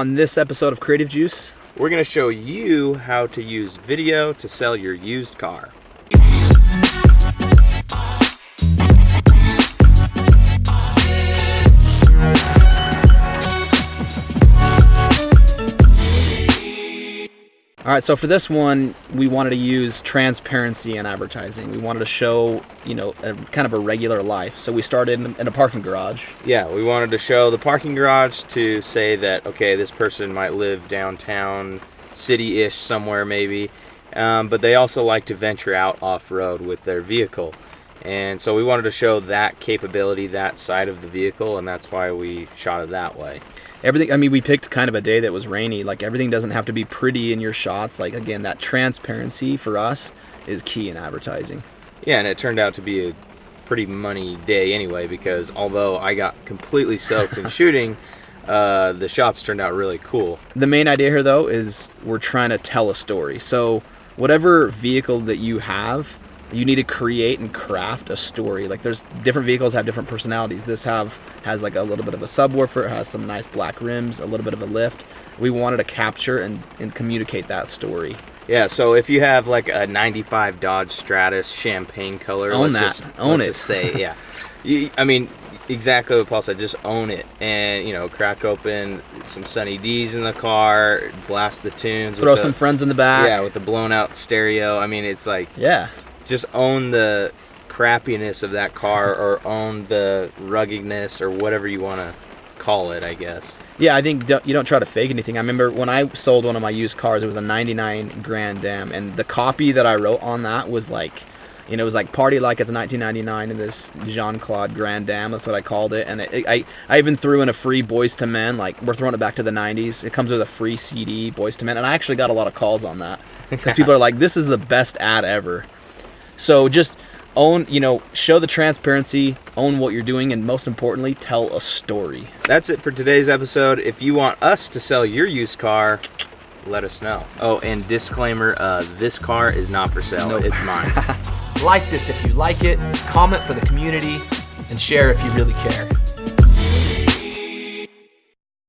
On this episode of Creative Juice, we're going to show you how to use video to sell your used car. all right, so for this one, we wanted to use transparency in advertising. We wanted to show, kind of a regular life. So we started in a parking garage. Yeah, we wanted to show the parking garage to say that, okay, this person might live downtown, city-ish somewhere maybe, but they also like to venture out off-road with their vehicle. And so we wanted to show that capability, that side of the vehicle, and that's why we shot it that way. We picked kind of a day that was rainy. Like, everything doesn't have to be pretty in your shots. Like, again, that transparency for us is key in advertising. Yeah, and it turned out to be a pretty money day anyway, because although I got completely soaked in shooting, the shots turned out really cool. The main idea here, though, is we're trying to tell a story. So whatever vehicle that you have, you need to create and craft a story. Like, there's different vehicles have different personalities. This has like a little bit of a subwoofer, it has some nice black rims, a little bit of a lift. We wanted to capture and communicate that story. Yeah, so if you have like a 95 Dodge Stratus champagne color, own let's just say, yeah. Exactly what Paul said, just own it. And, crack open some Sunny D's in the car, blast the tunes. Throw some friends in the back. Yeah, with the blown out stereo. It's like... Yeah. Just own the crappiness of that car, or own the ruggedness, or whatever you want to call it, I guess. Yeah, I think you don't try to fake anything. I remember when I sold one of my used cars, it was a 99 Grand Am, and the copy that I wrote on that was like, it was like party like it's 1999 in this Jean-Claude Grand Am. That's what I called it. And I even threw in a free Boys to Men, like we're throwing it back to the 90s. It comes with a free CD, Boys to Men, and I actually got a lot of calls on that because people are like, this is the best ad ever. So just own, show the transparency, own what you're doing, and most importantly, tell a story. That's it for today's episode. If you want us to sell your used car, let us know. Oh, and disclaimer, this car is not for sale. Nope. It's mine. Like this if you like it, comment for the community, and share if you really care.